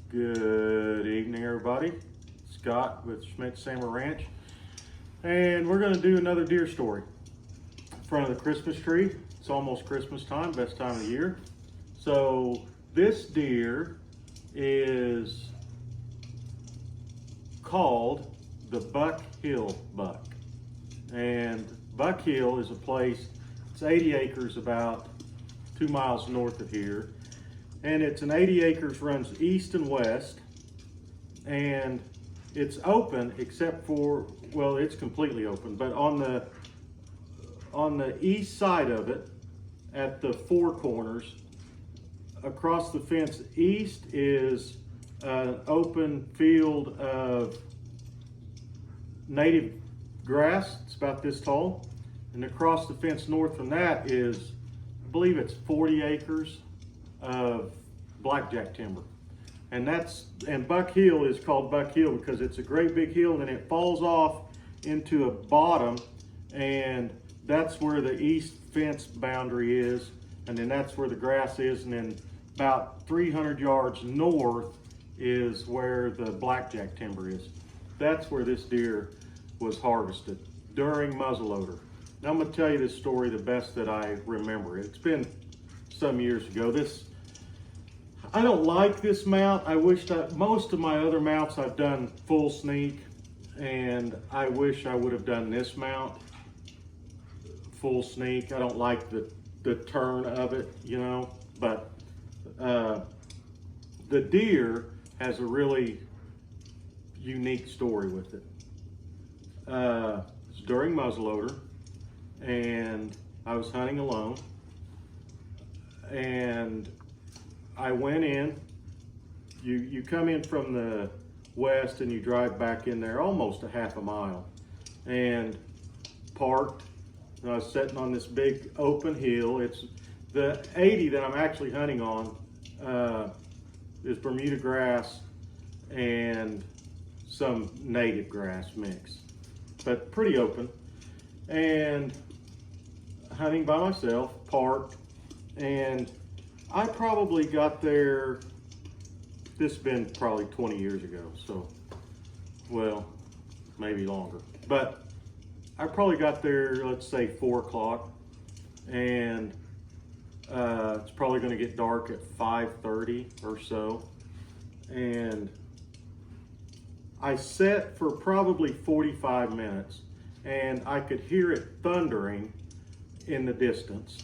Good evening, everybody. Scott with Schmidt Sammer Ranch, and we're going to do another deer story in front of the Christmas tree. It's almost Christmas time, best time of the year. So this deer is called the Buckhill Buck, and Buckhill is a place. It's 80 acres, about 2 miles north of here. And it's an 80 acres, runs east and west, and it's open except for, well, it's completely open, but on the east side of it, at the four corners, across the fence east is an open field of native grass. It's about this tall. And across the fence north from that is, I believe it's 40 acres of blackjack timber. And Buckhill is called Buckhill because it's a great big hill, and then it falls off into a bottom, and that's where the east fence boundary is, and then that's where the grass is, and then about 300 yards north is where the blackjack timber is. That's where this deer was harvested during muzzleloader. Now I'm going to tell you this story the best that I remember. It's been some years ago. I don't like this mount. I wish that most of my other mounts I've done full sneak, and I wish I would have done this mount full sneak. I don't like the turn of it, you know, but the deer has a really unique story with it. It's during muzzleloader, and I was hunting alone, and I went in. You come in from the west and you drive back in there almost a half a mile, and parked. And I was sitting on this big open hill. It's the 80 that I'm actually hunting on is Bermuda grass and some native grass mix, but pretty open. And hunting by myself, parked, and I probably got there, this has been probably 20 years ago, so, well, maybe longer. But I probably got there, let's say 4 o'clock, and it's probably gonna get dark at 5:30 or so. And I sat for probably 45 minutes, and I could hear it thundering in the distance,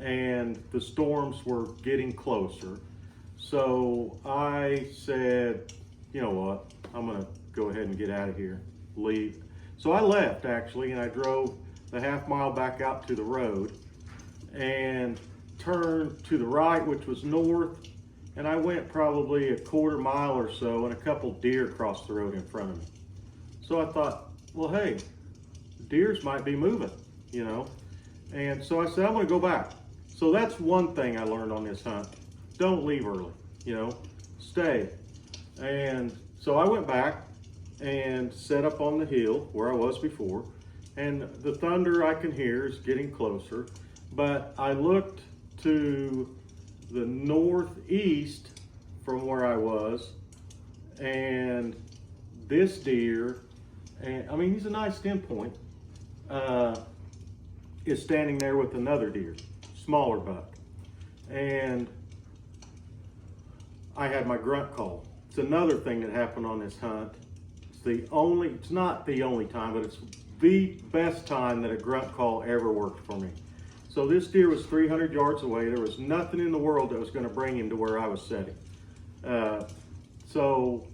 and the storms were getting closer. So I said, you know what, I'm gonna go ahead and get out of here, leave. So I left actually, and I drove the half mile back out to the road and turned to the right, which was north, and I went probably a quarter mile or so, and a couple deer crossed the road in front of me. So I thought, well, hey, deers might be moving, you know? And so I said, I'm gonna go back. So that's one thing I learned on this hunt. Don't leave early, you know, stay. And so I went back and set up on the hill where I was before, and the thunder I can hear is getting closer, but I looked to the northeast from where I was, and this deer, and I mean, he's a nice 10 point, is standing there with another deer, smaller buck. And I had my grunt call. It's another thing that happened on this hunt. It's not the only time, but it's the best time that a grunt call ever worked for me. So this deer was 300 yards away. There was nothing in the world that was going to bring him to where I was sitting. So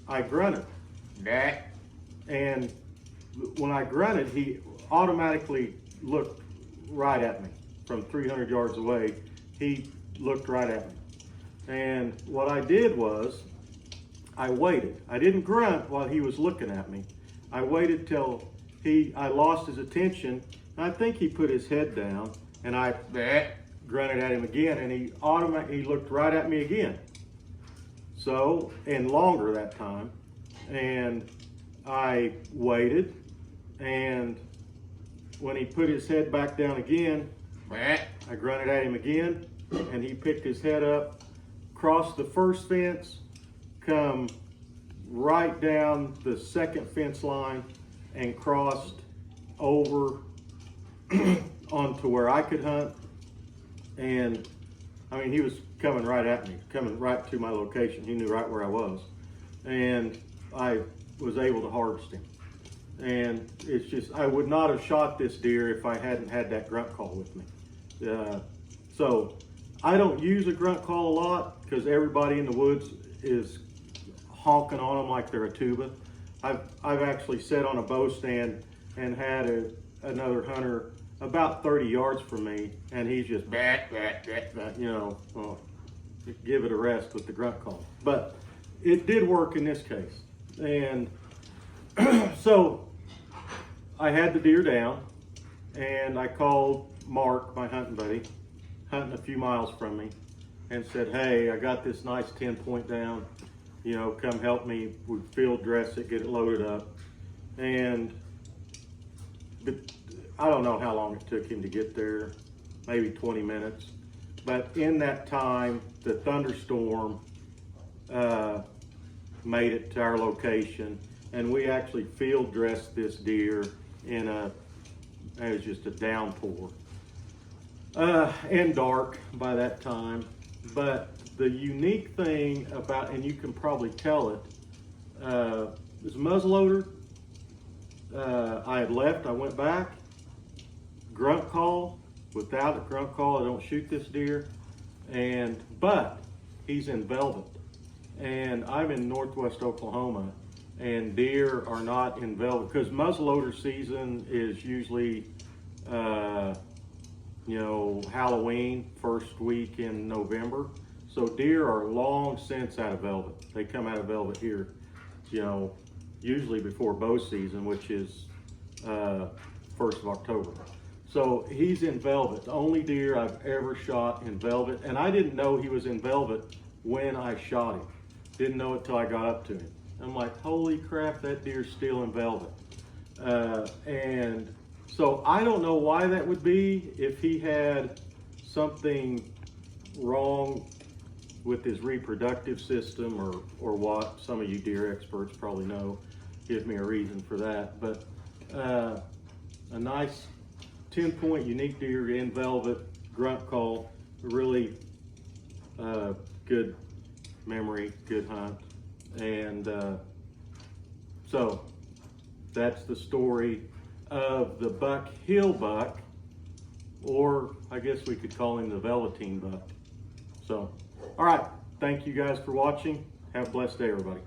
I grunted. And when I grunted, he automatically looked right at me from 300 yards away. He looked right at me. And what I did was I waited. I didn't grunt while he was looking at me. I waited till I lost his attention. And I think he put his head down, and I grunted at him again, and he looked right at me again. So, and longer that time. And I waited, and when he put his head back down again, I grunted at him again, and he picked his head up, crossed the first fence, come right down the second fence line and crossed over onto where I could hunt. And I mean, he was coming right at me, coming right to my location. He knew right where I was. And I was able to harvest him. And it's just, I would not have shot this deer if I hadn't had that grunt call with me. So I don't use a grunt call a lot because everybody in the woods is honking on them like they're a tuba. I've actually sat on a bow stand and had another hunter about 30 yards from me, and he's just bat, you know, well, give it a rest with the grunt call. But it did work in this case. And so I had the deer down, and I called Mark, my hunting buddy, hunting a few miles from me, and said, hey, I got this nice 10-point down, you know, come help me. We field dress it, get it loaded up. And I don't know how long it took him to get there, maybe 20 minutes. But in that time, the thunderstorm made it to our location, and we actually field dressed this deer in it was just a downpour. And dark by that time. But the unique thing about, and you can probably tell it, this muzzleloader, I had left, I went back, grunt call. Without a grunt call, I don't shoot this deer. But he's in velvet. And I'm in northwest Oklahoma, and deer are not in velvet because muzzleloader season is usually, you know, Halloween, first week in November. So deer are long since out of velvet. They come out of velvet here, you know, usually before bow season, which is 1st of October. So he's in velvet, the only deer I've ever shot in velvet. And I didn't know he was in velvet when I shot him. Didn't know it till I got up to him. I'm like, holy crap, that deer's still in velvet. And so I don't know why that would be, if he had something wrong with his reproductive system or what. Some of you deer experts probably know. Give me a reason for that. But a nice 10-point unique deer in velvet, grunt call, really good memory, good hunt. And so that's the story of the Buckhill Buck, or I guess we could call him the Velveteen Buck. So, all right, thank you guys for watching. Have a blessed day, everybody.